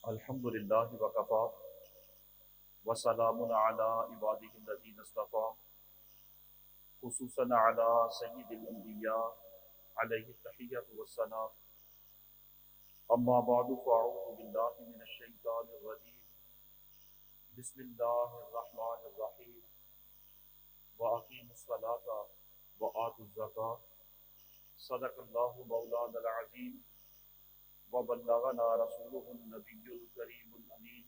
الحمد للہ وکفا وسلام علی عبادہ الذین اصطفیٰ خصوصاً علی سید الانبیاء علیہ التحیۃ والثناء اما بعد فاعوذ باللہ من الشیطان الرجیم بسم اللہ الرحمن الرحیم واقیموا الصلاۃ وآتوا الزکاۃ صدق اللہ مولانا العظیم وبلغنا رسوله النبی الکریم الامین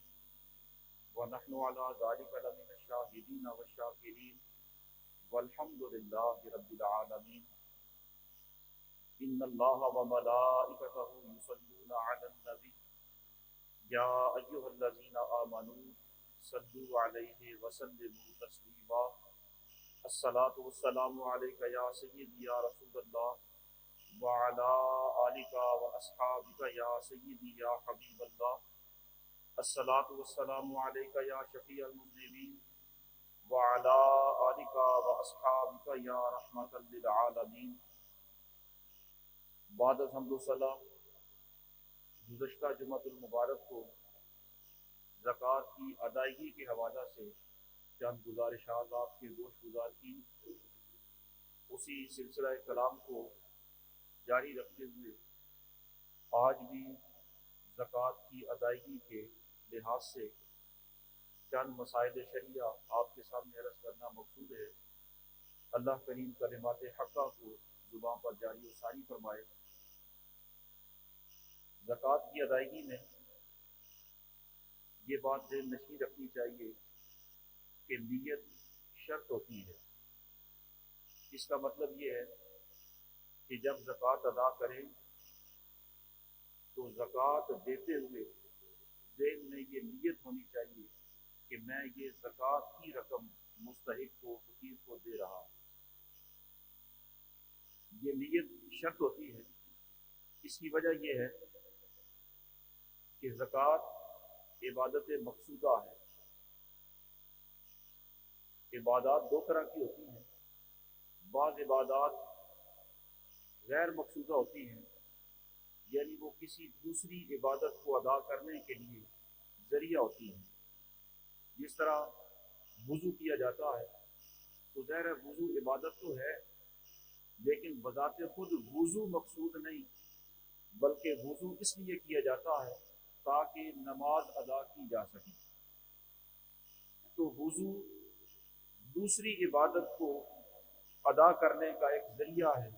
ونحن على ذلك لمن الشاهدين والشاكرين والحمد لله رب العالمين ان الله وملائكته يصلون على النبي يا ايها الذين آمنوا صلوا عليه وسلموا تسليما الصلاة والسلام عليك يا سيدي يا رسول الله وعلى آلك وأصحابك يا سيدي يا حبيب الله الصلاة والسلام عليك يا شفيع المذنبين وعلى آلك وأصحابك يا رحمة للعالمين بعد از حمد و ثنا گزشتہ جمعۃ المبارک کو زکوٰۃ کی ادائیگی کے حوالہ سے چند گزارشات آپ کے گوش گزار کی، اسی سلسلہ کلام کو جاری رکھتے ہوئے آج بھی زکوٰۃ کی ادائیگی کے لحاظ سے چند مسائل شرعیہ آپ کے سامنے عرض کرنا مقصود ہے۔ اللہ کریم کلمات حقہ کو زبان پر جاری و ساری فرمائے۔ زکوٰۃ کی ادائیگی میں یہ بات ذہن نشین رکھنی چاہیے کہ نیت شرط ہوتی ہے۔ اس کا مطلب یہ ہے کہ جب زکوٰۃ ادا کریں تو زکوٰۃ دیتے ہوئے ذہن میں یہ نیت ہونی چاہیے کہ میں یہ زکوٰۃ کی رقم مستحق کو، فقیر کو دے رہا ہوں۔ یہ نیت شرط ہوتی ہے۔ اس کی وجہ یہ ہے کہ زکوٰۃ عبادت مقصودہ ہے۔ عبادات دو طرح کی ہوتی ہیں، بعض عبادات غیر مقصودہ ہوتی ہیں، یعنی وہ کسی دوسری عبادت کو ادا کرنے کے لیے ذریعہ ہوتی ہیں۔ جس طرح وضو کیا جاتا ہے تو ظاہر ہے وضو عبادت تو ہے، لیکن بذات خود وضو مقصود نہیں، بلکہ وضو اس لیے کیا جاتا ہے تاکہ نماز ادا کی جا سکے۔ تو وضو دوسری عبادت کو ادا کرنے کا ایک ذریعہ ہے۔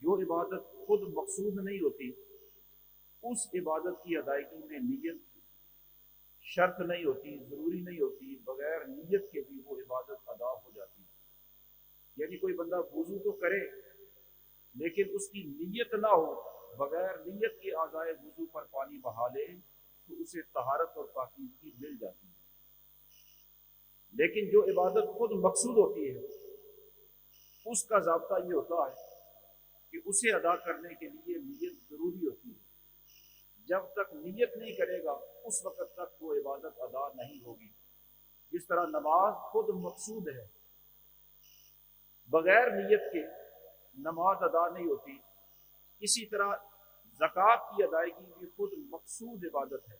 جو عبادت خود مقصود نہیں ہوتی اس عبادت کی ادائیگی میں نیت شرط نہیں ہوتی، ضروری نہیں ہوتی، بغیر نیت کے بھی وہ عبادت ادا ہو جاتی ہے۔ یعنی کوئی بندہ وضو تو کرے لیکن اس کی نیت نہ ہو، بغیر نیت کے اعضائے وضو پر پانی بہا لے تو اسے طہارت اور پاکیزگی مل جاتی ہے۔ لیکن جو عبادت خود مقصود ہوتی ہے اس کا ضابطہ یہ ہوتا ہے کہ اسے ادا کرنے کے لیے نیت ضروری ہوتی ہے۔ جب تک نیت نہیں کرے گا اس وقت تک وہ عبادت ادا نہیں ہوگی۔ جس طرح نماز خود مقصود ہے، بغیر نیت کے نماز ادا نہیں ہوتی، اسی طرح زکوٰۃ کی ادائیگی بھی خود مقصود عبادت ہے،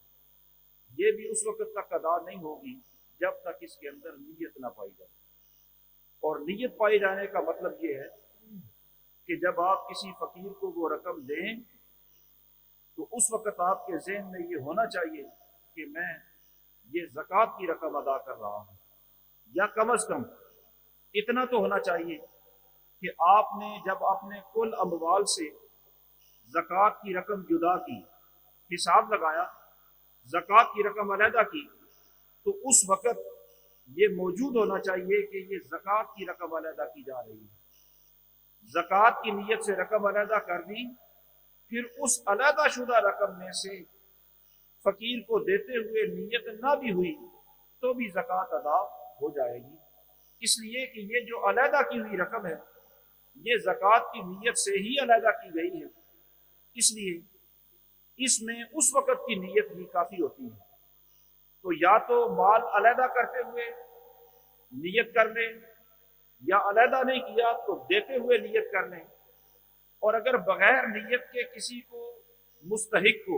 یہ بھی اس وقت تک ادا نہیں ہوگی جب تک اس کے اندر نیت نہ پائی جائے۔ اور نیت پائے جانے کا مطلب یہ ہے کہ جب آپ کسی فقیر کو وہ رقم دیں تو اس وقت آپ کے ذہن میں یہ ہونا چاہیے کہ میں یہ زکوٰۃ کی رقم ادا کر رہا ہوں، یا کم از کم اتنا تو ہونا چاہیے کہ آپ نے جب اپنے کل اموال سے زکوٰۃ کی رقم جدا کی، حساب لگایا، زکوٰۃ کی رقم علیحدہ کی، تو اس وقت یہ موجود ہونا چاہیے کہ یہ زکوٰۃ کی رقم علیحدہ کی جا رہی ہے۔ زکوٰۃ کی نیت سے رقم علیحدہ کر دی، پھر اس علیحدہ شدہ رقم میں سے فقیر کو دیتے ہوئے نیت نہ بھی ہوئی تو بھی زکوٰۃ ادا ہو جائے گی، اس لیے کہ یہ جو علیحدہ کی ہوئی رقم ہے یہ زکوٰۃ کی نیت سے ہی علیحدہ کی گئی ہے، اس لیے اس میں اس وقت کی نیت بھی کافی ہوتی ہے۔ تو یا تو مال علیحدہ کرتے ہوئے نیت کر لیں، یا علیحدہ نہیں کیا تو دیتے ہوئے نیت کر لیں، اور اگر بغیر نیت کے کسی کو مستحق کو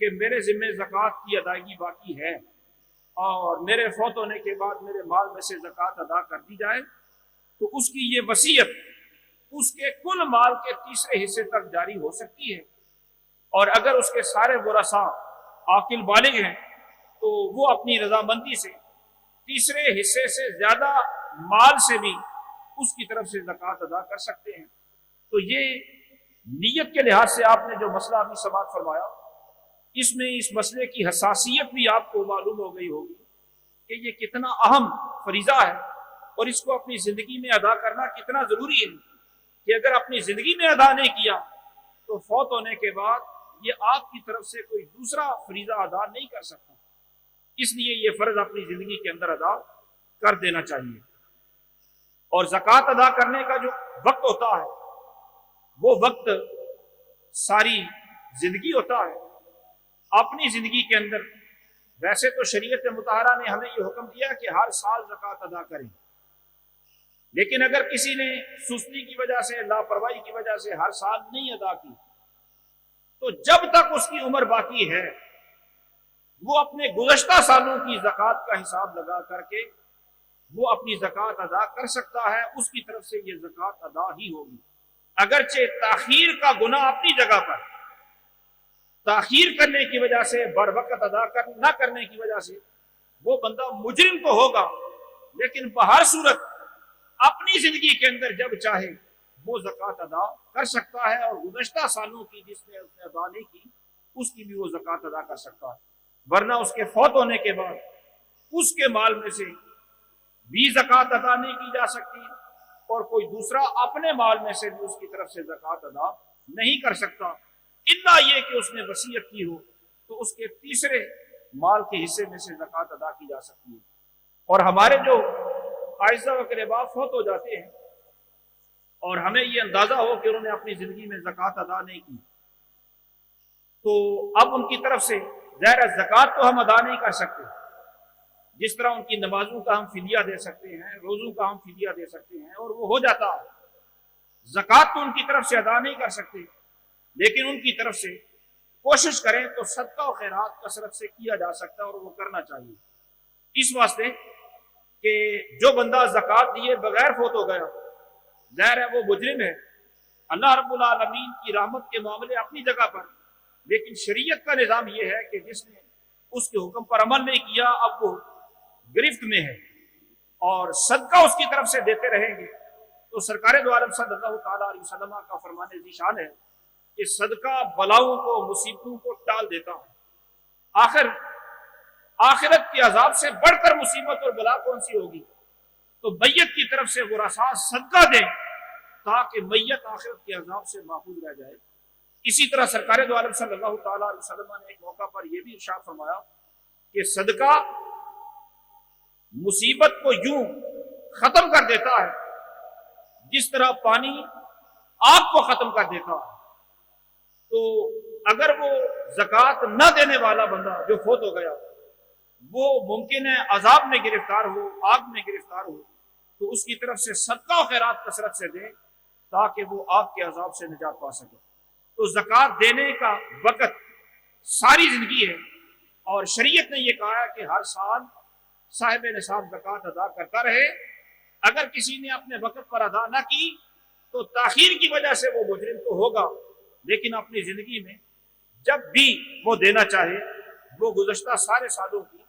کہ میرے ذمہ زکوٰۃ کی ادائیگی باقی ہے اور میرے فوت ہونے کے بعد میرے مال میں سے زکوٰۃ ادا کر دی جائے، تو اس کی یہ وصیت اس کے کل مال کے تیسرے حصے تک جاری ہو سکتی ہے، اور اگر اس کے سارے ورثاء عاقل بالغ ہیں تو وہ اپنی رضامندی سے تیسرے حصے سے زیادہ مال سے بھی اس کی طرف سے زکوٰۃ ادا کر سکتے ہیں۔ تو یہ نیت کے لحاظ سے آپ نے جو مسئلہ ابھی سماعت فرمایا، اس میں اس مسئلے کی حساسیت بھی آپ کو معلوم ہو گئی ہوگی کہ یہ کتنا اہم فریضہ ہے اور اس کو اپنی زندگی میں ادا کرنا کتنا ضروری ہے کہ اگر اپنی زندگی میں ادا نہیں کیا تو فوت ہونے کے بعد یہ آپ کی طرف سے کوئی دوسرا فریضہ ادا نہیں کر سکتا، اس لیے یہ فرض اپنی زندگی کے اندر ادا کر دینا چاہیے۔ اور زکوٰۃ ادا کرنے کا جو وقت ہوتا ہے وہ وقت ساری زندگی ہوتا ہے۔ اپنی زندگی کے اندر ویسے تو شریعت مطہرہ نے ہمیں یہ حکم دیا کہ ہر سال زکوٰۃ ادا کریں، لیکن اگر کسی نے سستی کی وجہ سے، لاپرواہی کی وجہ سے ہر سال نہیں ادا کی، تو جب تک اس کی عمر باقی ہے وہ اپنے گزشتہ سالوں کی زکوٰۃ کا حساب لگا کر کے وہ اپنی زکوٰۃ ادا کر سکتا ہے، اس کی طرف سے یہ زکوٰۃ ادا ہی ہوگی۔ اگرچہ تاخیر کا گناہ اپنی جگہ پر، تاخیر کرنے کی وجہ سے، بر وقت ادا نہ کرنے کی وجہ سے وہ بندہ مجرم تو ہوگا، لیکن بہر صورت اپنی زندگی کے اندر جب چاہے وہ زکوٰۃ ادا کر سکتا ہے، اور گزشتہ سالوں کی جس نے اس نے ادا نہیں کی اس کی بھی وہ زکوٰۃ ادا کر سکتا ہے، ورنہ اس کے فوت ہونے کے بعد اس کے مال میں سے بھی زکوٰۃ ادا نہیں کی جا سکتی، اور کوئی دوسرا اپنے مال میں سے بھی اس کی طرف سے زکوٰۃ ادا نہیں کر سکتا، الا یہ کہ اس نے وصیت کی ہو تو اس کے تیسرے مال کے حصے میں سے زکوٰۃ ادا کی جا سکتی ہے۔ اور ہمارے جو اعزہ و اقربا فوت ہو جاتے ہیں اور ہمیں یہ اندازہ ہو کہ انہوں نے اپنی زندگی میں زکوٰۃ ادا نہیں کی، تو اب ان کی طرف سے ظاہر زکوٰۃ تو ہم ادا نہیں کر سکتے، جس طرح ان کی نمازوں کا ہم فدیہ دے سکتے ہیں، روزوں کا ہم فدیہ دے سکتے ہیں، اور وہ ہو جاتا ہے۔ زکوٰۃ تو ان کی طرف سے ادا نہیں کر سکتے، لیکن ان کی طرف سے کوشش کریں تو صدقہ و خیرات کثرت سے کیا جا سکتا ہے، اور وہ کرنا چاہیے، اس واسطے کہ جو بندہ زکوٰۃ دیے بغیر فوت ہو گیا ظاہر ہے وہ مجرم ہے۔ اللہ رب العالمین کی رحمت کے معاملے اپنی جگہ پر، لیکن شریعت کا نظام یہ ہے کہ جس نے اس کے حکم پر عمل نہیں کیا اب وہ گرفت میں ہے، اور صدقہ اس کی طرف سے دیتے رہیں گے تو سرکار دو عالم صلی اللہ تعالیٰ علیہ وسلم کا فرمان ذیشان ہے کہ صدقہ بلاؤں کو، مصیبتوں کو ٹال دیتا ہے۔ آخرت کے عذاب سے بڑھ کر مصیبت اور بلا کون سی ہوگی؟ تو میت کی طرف سے ورثاء صدقہ دیں تاکہ میت آخرت کے عذاب سے محفوظ رہ جائے۔ اسی طرح سرکار دو عالم صلی اللہ تعالیٰ علیہ وسلم نے ایک موقع پر یہ بھی ارشاد فرمایا کہ صدقہ مصیبت کو یوں ختم کر دیتا ہے جس طرح پانی آگ کو ختم کر دیتا ہے۔ تو اگر وہ زکوٰۃ نہ دینے والا بندہ جو فوت ہو گیا وہ ممکن ہے عذاب میں گرفتار ہو، آگ میں گرفتار ہو، تو اس کی طرف سے صدقہ و خیرات کثرت سے دیں تاکہ وہ آگ کے عذاب سے نجات پا سکے۔ تو زکوٰۃ دینے کا وقت ساری زندگی ہے، اور شریعت نے یہ کہا ہے کہ ہر سال صاحب نصاب زکوٰۃ ادا کرتا رہے۔ اگر کسی نے اپنے وقت پر ادا نہ کی تو تاخیر کی وجہ سے وہ مجرم تو ہوگا، لیکن اپنی زندگی میں جب بھی وہ دینا چاہے وہ گزشتہ سارے سالوں کی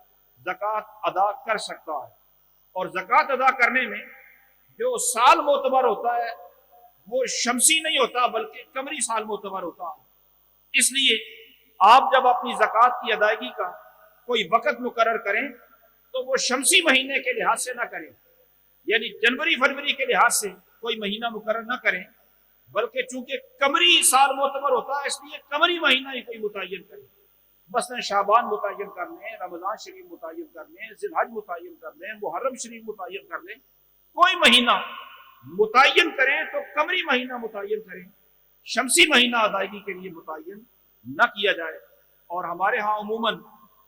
زکوٰۃ ادا کر سکتا ہے۔ اور زکوٰۃ ادا کرنے میں جو سال معتبر ہوتا ہے وہ شمسی نہیں ہوتا بلکہ قمری سال معتبر ہوتا ہے، اس لیے آپ جب اپنی زکوٰۃ کی ادائیگی کا کوئی وقت مقرر کریں تو وہ شمسی مہینے کے لحاظ سے نہ کریں، یعنی جنوری فروری کے لحاظ سے کوئی مہینہ مقرر نہ کریں، بلکہ چونکہ قمری سال معتبر ہوتا ہے اس لیے قمری مہینہ ہی کوئی متعین کریں۔ مثلا شعبان متعین کر لیں، رمضان شریف متعین کر لیں، ذی الحج متعین کر لیں، محرم شریف متعین کر لیں، کوئی مہینہ متعین کریں تو قمری مہینہ متعین کریں، شمسی مہینہ ادائیگی کے لیے متعین نہ کیا جائے۔ اور ہمارے ہاں عموماً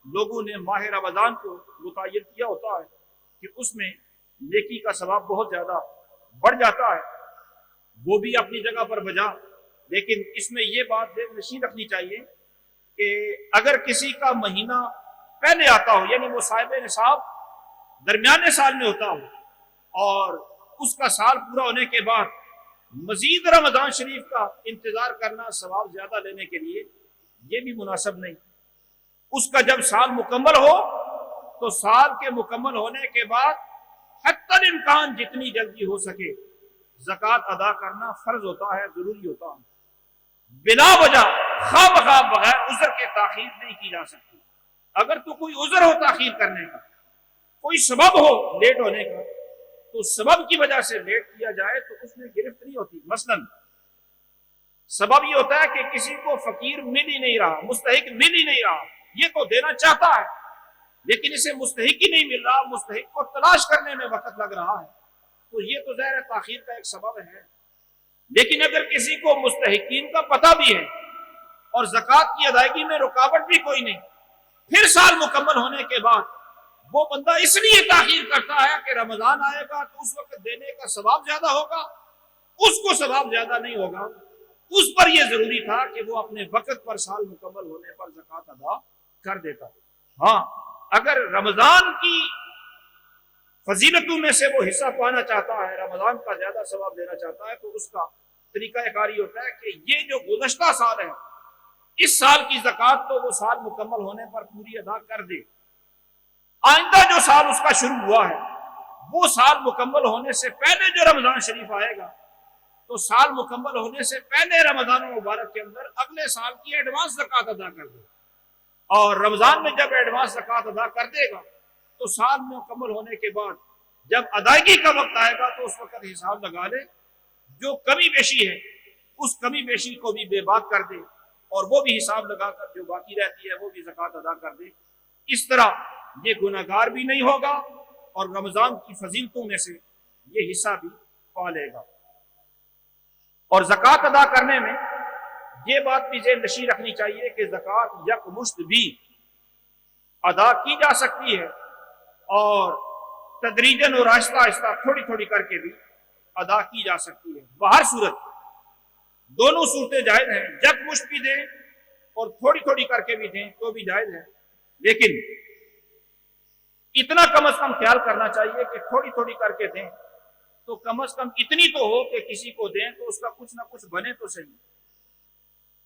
لوگوں نے ماہ رمضان کو متعین کیا ہوتا ہے کہ اس میں نیکی کا ثواب بہت زیادہ بڑھ جاتا ہے، وہ بھی اپنی جگہ پر بجا، لیکن اس میں یہ بات ذہن نشین رکھنی چاہیے کہ اگر کسی کا مہینہ پہلے آتا ہو، یعنی وہ صاحب نصاب درمیانے سال میں ہوتا ہو، اور اس کا سال پورا ہونے کے بعد مزید رمضان شریف کا انتظار کرنا ثواب زیادہ لینے کے لیے، یہ بھی مناسب نہیں۔ اس کا جب سال مکمل ہو تو سال کے مکمل ہونے کے بعد حتی الامکان جتنی جلدی ہو سکے زکوٰۃ ادا کرنا فرض ہوتا ہے، ضروری ہوتا ہے۔ بلا وجہ خواہ بخواہ بغیر عذر کے تاخیر نہیں کی جا سکتی۔ اگر تو کوئی عذر ہو تاخیر کرنے کا، کوئی سبب ہو لیٹ ہونے کا، تو سبب کی وجہ سے لیٹ کیا جائے تو اس میں گرفت نہیں ہوتی۔ مثلا سبب یہ ہوتا ہے کہ کسی کو فقیر مل ہی نہیں رہا، مستحق مل ہی نہیں رہا، یہ تو دینا چاہتا ہے لیکن اسے مستحق ہی نہیں مل رہا، مستحق کو تلاش کرنے میں وقت لگ رہا ہے، تو یہ تو ظاہر تاخیر کا ایک سبب ہے۔ لیکن اگر کسی کو مستحقین کا پتہ بھی ہے اور زکوٰۃ کی ادائیگی میں رکاوٹ بھی کوئی نہیں، پھر سال مکمل ہونے کے بعد وہ بندہ اس لیے تاخیر کرتا ہے کہ رمضان آئے گا تو اس وقت دینے کا ثواب زیادہ ہوگا، اس کو ثواب زیادہ نہیں ہوگا، اس پر یہ ضروری تھا کہ وہ اپنے وقت پر سال مکمل ہونے پر زکوٰۃ ادا کر دیتا۔ ہاں اگر رمضان کی فضیلتوں میں سے وہ حصہ پانا چاہتا ہے، رمضان کا زیادہ ثواب دینا چاہتا ہے، تو اس کا طریقہ کار یہ ہوتا ہے کہ یہ جو گزشتہ سال ہے اس سال کی زکوٰۃ تو وہ سال مکمل ہونے پر پوری ادا کر دے۔ آئندہ جو سال اس کا شروع ہوا ہے وہ سال مکمل ہونے سے پہلے جو رمضان شریف آئے گا تو سال مکمل ہونے سے پہلے رمضان مبارک کے اندر اگلے سال کی ایڈوانس زکوٰۃ ادا کر دے، اور رمضان میں جب ایڈوانس زکوٰۃ ادا کر دے گا تو سال مکمل ہونے کے بعد جب ادائیگی کا وقت آئے گا تو اس وقت حساب لگا لے، جو کمی بیشی ہے اس کمی بیشی کو بھی بے باک کر دے، اور وہ بھی حساب لگا کر جو باقی رہتی ہے وہ بھی زکوٰۃ ادا کر دے۔ اس طرح یہ گناہگار بھی نہیں ہوگا اور رمضان کی فضیلتوں میں سے یہ حصہ بھی پا لے گا۔ اور زکوٰۃ ادا کرنے میں یہ بات بھی ذہن نشین رکھنی چاہیے کہ زکوٰۃ یکمشت بھی ادا کی جا سکتی ہے اور تدریجاً اور آہستہ آہستہ تھوڑی تھوڑی کر کے بھی ادا کی جا سکتی ہے۔ بہر صورت دونوں صورتیں جائز ہیں، یکمشت بھی دیں اور تھوڑی تھوڑی کر کے بھی دیں تو بھی جائز ہے، لیکن اتنا کم از کم خیال کرنا چاہیے کہ تھوڑی تھوڑی کر کے دیں تو کم از کم اتنی تو ہو کہ کسی کو دیں تو اس کا کچھ نہ کچھ بنے تو صحیح۔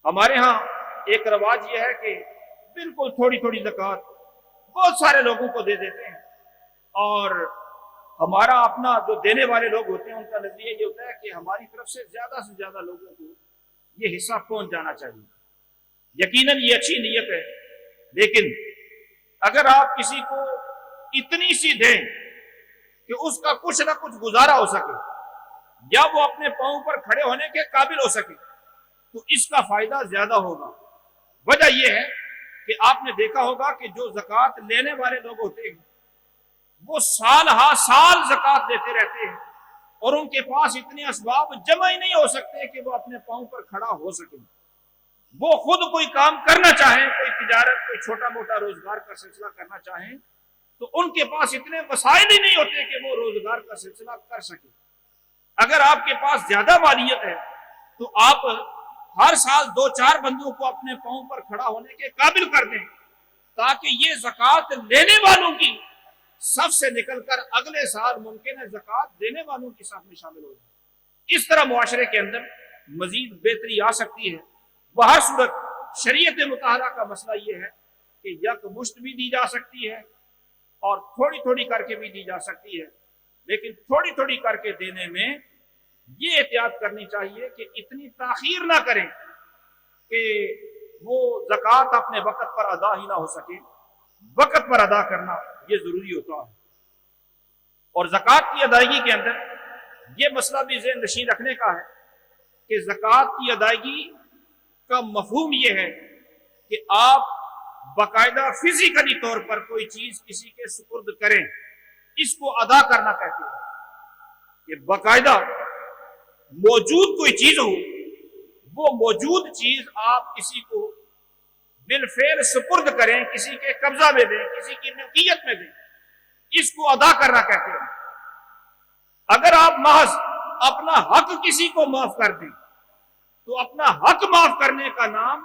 ہمارے ہاں ایک رواج یہ ہے کہ بالکل تھوڑی تھوڑی زکوٰۃ بہت سارے لوگوں کو دے دیتے ہیں، اور ہمارا اپنا جو دینے والے لوگ ہوتے ہیں ان کا نظریہ یہ ہوتا ہے کہ ہماری طرف سے زیادہ لوگوں کو یہ حصہ پہنچ جانا چاہیے۔ یقیناً یہ اچھی نیت ہے، لیکن اگر آپ کسی کو اتنی سی دیں کہ اس کا کچھ نہ کچھ گزارا ہو سکے یا وہ اپنے پاؤں پر کھڑے ہونے کے قابل ہو سکے تو اس کا فائدہ زیادہ ہوگا۔ وجہ یہ ہے کہ آپ نے دیکھا ہوگا کہ جو زکوٰۃ لینے والے لوگ ہوتے ہیں وہ سال ہا سال زکوٰۃ دیتے رہتے ہیں اور ان کے پاس اتنے اسباب جمع ہی نہیں ہو سکتے کہ وہ اپنے پاؤں پر کھڑا ہو سکیں۔ وہ خود کوئی کام کرنا چاہیں، کوئی تجارت، کوئی چھوٹا موٹا روزگار کا سلسلہ کرنا چاہیں تو ان کے پاس اتنے وسائل ہی نہیں ہوتے کہ وہ روزگار کا سلسلہ کر سکیں۔ اگر آپ کے پاس زیادہ مالیت ہے تو آپ ہر سال 2-4 بندوں کو اپنے پاؤں پر کھڑا ہونے کے قابل کر دیں تاکہ یہ زکوٰۃ لینے والوں کی صف سے نکل کر اگلے سال ممکن ہے زکوٰۃ دینے والوں کی صف میں شامل ہو جائے۔ اس طرح معاشرے کے اندر مزید بہتری آ سکتی ہے۔ بہر صورت شریعت مطہرہ کا مسئلہ یہ ہے کہ یکمشت بھی دی جا سکتی ہے اور تھوڑی تھوڑی کر کے بھی دی جا سکتی ہے، لیکن تھوڑی تھوڑی کر کے دینے میں یہ احتیاط کرنی چاہیے کہ اتنی تاخیر نہ کریں کہ وہ زکوٰۃ اپنے وقت پر ادا ہی نہ ہو سکے۔ وقت پر ادا کرنا یہ ضروری ہوتا ہے۔ اور زکوٰۃ کی ادائیگی کے اندر یہ مسئلہ بھی ذہن نشین رکھنے کا ہے کہ زکوٰۃ کی ادائیگی کا مفہوم یہ ہے کہ آپ باقاعدہ فزیکلی طور پر کوئی چیز کسی کے سپرد کریں، اس کو ادا کرنا کہتے ہیں کہ باقاعدہ موجود کوئی چیز ہو، وہ موجود چیز آپ کسی کو بالفعل سپرد کریں، کسی کے قبضہ میں دیں، کسی کی ملکیت میں دیں، اس کو ادا کرنا کہتے ہیں۔ اگر آپ محض اپنا حق کسی کو معاف کر دیں تو اپنا حق معاف کرنے کا نام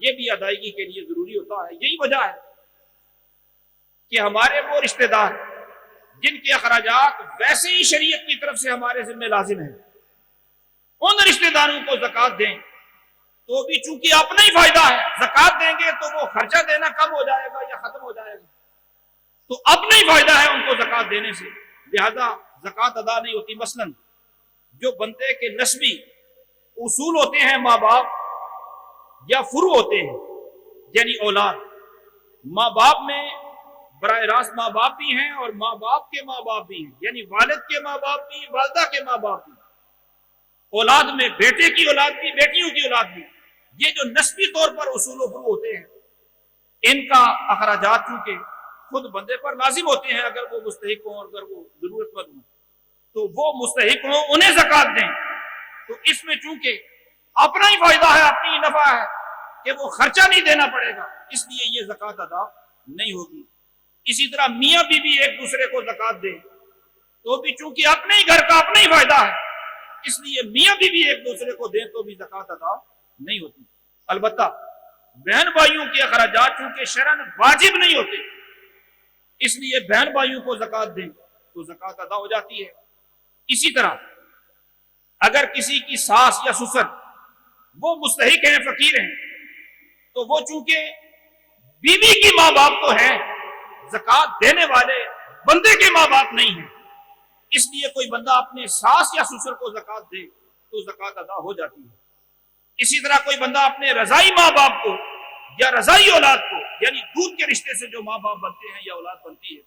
یہ بھی ادائیگی کے لیے ضروری ہوتا ہے۔ یہی وجہ ہے کہ ہمارے وہ رشتہ دار جن کے اخراجات ویسے ہی شریعت کی طرف سے ہمارے ذمہ لازم ہیں، ان رشتہ داروں کو زکوٰۃ دیں تو بھی چونکہ اپنا ہی فائدہ ہے، زکوٰۃ دیں گے تو وہ خرچہ دینا کم ہو جائے گا یا ختم ہو جائے گا، تو اپنا ہی فائدہ ہے ان کو زکوٰۃ دینے سے، لہذا زکوٰۃ ادا نہیں ہوتی۔ مثلا جو بندے کے نسبی اصول ہوتے ہیں، ماں باپ یا فروع ہوتے ہیں، یعنی اولاد، ماں باپ میں براہ راست ماں باپ بھی ہیں اور ماں باپ کے ماں باپ بھی ہیں، یعنی والد کے ماں باپ بھی، والدہ کے ماں باپ بھی، اولاد میں بیٹے کی اولاد بھی، بیٹیوں کی اولاد بھی، یہ جو نسبی طور پر اصول و فروع ہوتے ہیں، ان کا اخراجات چونکہ خود بندے پر لازم ہوتے ہیں، اگر وہ مستحق ہوں، اگر وہ ضرورت مند ہوں تو وہ مستحق ہوں، انہیں زکوٰۃ دیں۔ تو اس میں چونکہ اپنا ہی فائدہ ہے، اپنی ہی نفع ہے کہ وہ خرچہ نہیں دینا پڑے گا، اس لیے یہ زکوٰۃ ادا نہیں ہوگی۔ اسی طرح میاں بیوی ایک دوسرے کو زکوٰۃ دیں تو بھی چونکہ اپنے ہی گھر کا اپنا ہی فائدہ ہے، اس لیے میاں بیوی ایک دوسرے کو دیں تو بھی زکوٰۃ ادا نہیں ہوتی۔ البتہ بہن بھائیوں کے اخراجات چونکہ شرعاً واجب نہیں ہوتے، اس لیے بہن بھائیوں کو زکوٰۃ دیں تو زکوٰۃ ادا ہو جاتی ہے۔ اسی طرح اگر کسی کی ساس یا سسر وہ مستحق ہیں، فقیر ہیں، تو وہ چونکہ بیوی کی ماں باپ تو ہیں، زکوٰۃ دینے والے بندے کے ماں باپ نہیں ہیں، اس لیے کوئی بندہ اپنے ساس یا سسر کو زکوٰۃ دے تو زکوٰۃ ادا ہو جاتی ہے۔ اسی طرح کوئی بندہ اپنے رضائی ماں باپ کو یا رضائی اولاد کو، یعنی دودھ کے رشتے سے جو ماں باپ بنتے ہیں یا اولاد بنتی ہے،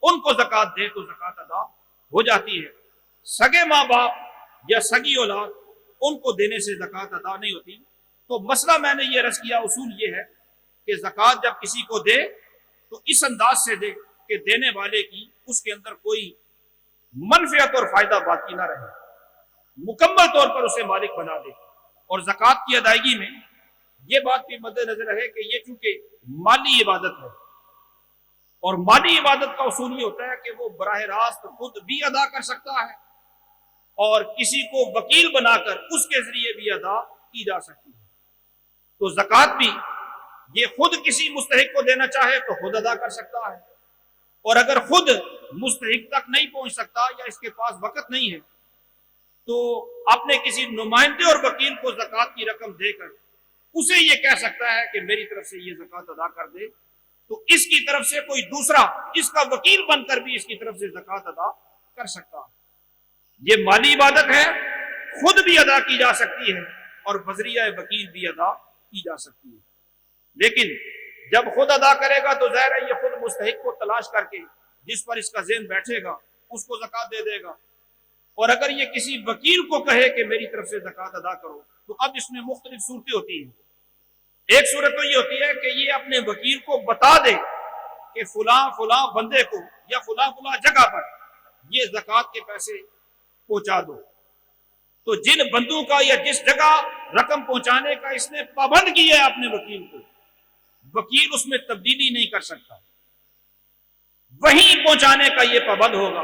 ان کو زکوٰۃ دے تو زکوٰۃ ادا ہو جاتی ہے۔ سگے ماں باپ یا سگی اولاد، ان کو دینے سے زکوٰۃ ادا نہیں ہوتی۔ تو مسئلہ میں نے یہ عرض کیا، اصول یہ ہے کہ زکوٰۃ جب کسی کو دے تو اس انداز سے دے کہ دینے والے کی اس کے اندر کوئی منفعت اور فائدہ باقی نہ رہے، مکمل طور پر اسے مالک بنا دے۔ اور زکوٰۃ کی ادائیگی میں یہ بات بھی مد نظر رہے کہ یہ چونکہ مالی عبادت ہے، اور مالی عبادت کا اصول یہ ہوتا ہے کہ وہ براہ راست خود بھی ادا کر سکتا ہے اور کسی کو وکیل بنا کر اس کے ذریعے بھی ادا کی جا سکتی ہے۔ تو زکوٰۃ بھی یہ خود کسی مستحق کو دینا چاہے تو خود ادا کر سکتا ہے، اور اگر خود مستحق تک نہیں پہنچ سکتا یا اس کے پاس وقت نہیں ہے تو اپنے کسی نمائندے اور وکیل کو زکوٰۃ کی رقم دے کر اسے یہ کہہ سکتا ہے کہ میری طرف سے یہ زکوٰۃ ادا کر دے، تو اس کی طرف سے کوئی دوسرا اس کا وکیل بن کر بھی اس کی طرف سے زکوٰۃ ادا کر سکتا ہے۔ یہ مالی عبادت ہے، خود بھی ادا کی جا سکتی ہے اور بذریعہ وکیل بھی ادا کی جا سکتی ہے، لیکن جب خود ادا کرے گا تو ظاہر ہے یہ خود مستحق کو تلاش کر کے جس پر اس کا ذہن بیٹھے گا اس کو زکوٰۃ دے دے گا، اور اگر یہ کسی وکیل کو کہے کہ میری طرف سے زکوٰۃ ادا کرو تو اب اس میں مختلف صورتیں ہوتی ہیں۔ ایک صورت تو یہ ہوتی ہے کہ یہ اپنے وکیل کو بتا دے کہ فلاں فلاں بندے کو یا فلاں فلاں جگہ پر یہ زکوٰۃ کے پیسے پہنچا دو، تو جن بندوں کا یا جس جگہ رقم پہنچانے کا اس نے پابند کیا ہے اپنے وکیل کو، وکیل اس میں تبدیلی نہیں کر سکتا، وہیں پہنچانے کا یہ پابند ہوگا۔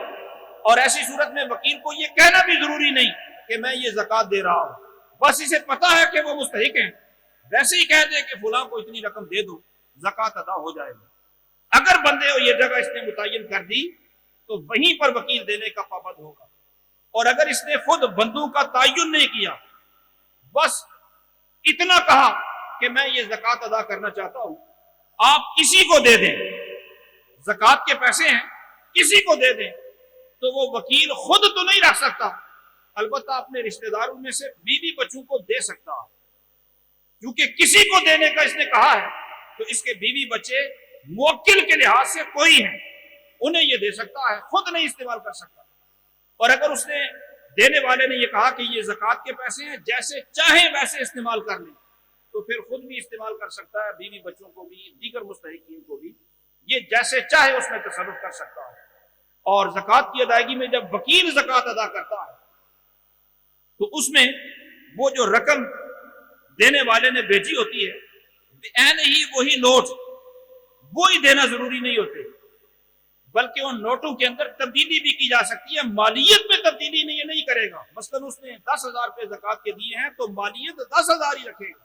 اور ایسی صورت میں وکیل کو یہ کہنا بھی ضروری نہیں کہ میں یہ زکوٰۃ دے رہا ہوں، بس اسے پتا ہے کہ وہ مستحق ہیں، ویسے ہی کہہ دے کہ فلاں کو اتنی رقم دے دو، زکوٰۃ ادا ہو جائے گا۔ اگر بندے کو یہ جگہ اس نے متعین کر دی تو وہیں پر وکیل دینے کا پابند ہوگا، اور اگر اس نے خود بندوں کا تعین نہیں کیا، بس اتنا کہا کہ میں یہ زکوٰۃ ادا کرنا چاہتا ہوں، آپ کسی کو دے دیں، زکوٰۃ کے پیسے ہیں کسی کو دے دیں، تو وہ وکیل خود تو نہیں رکھ سکتا، البتہ اپنے رشتہ داروں میں سے بیوی بچوں کو دے سکتا ہے، کیونکہ کسی کو دینے کا اس نے کہا ہے تو اس کے بیوی بچے موکل کے لحاظ سے کوئی ہیں، انہیں یہ دے سکتا ہے، خود نہیں استعمال کر سکتا۔ اور اگر اس نے دینے والے نے یہ کہا کہ یہ زکوٰۃ کے پیسے ہیں، جیسے چاہیں ویسے استعمال کر لیں، تو پھر خود بھی استعمال کر سکتا ہے، بیوی بچوں کو بھی، دیگر مستحقین کو بھی، یہ جیسے چاہے اس میں تصرف کر سکتا ہے۔ اور زکوٰۃ کی ادائیگی میں جب وکیل زکوٰۃ ادا کرتا ہے تو اس میں وہ جو رقم دینے والے نے بھیجی ہوتی ہے عین ہی وہی نوٹ وہی دینا ضروری نہیں ہوتے، بلکہ ان نوٹوں کے اندر تبدیلی بھی کی جا سکتی ہے، مالیت میں تبدیلی نہیں کرے گا۔ مثلا اس نے 10,000 روپے زکوٰۃ کے دیے ہیں تو مالیت 10,000 ہی رکھے گا،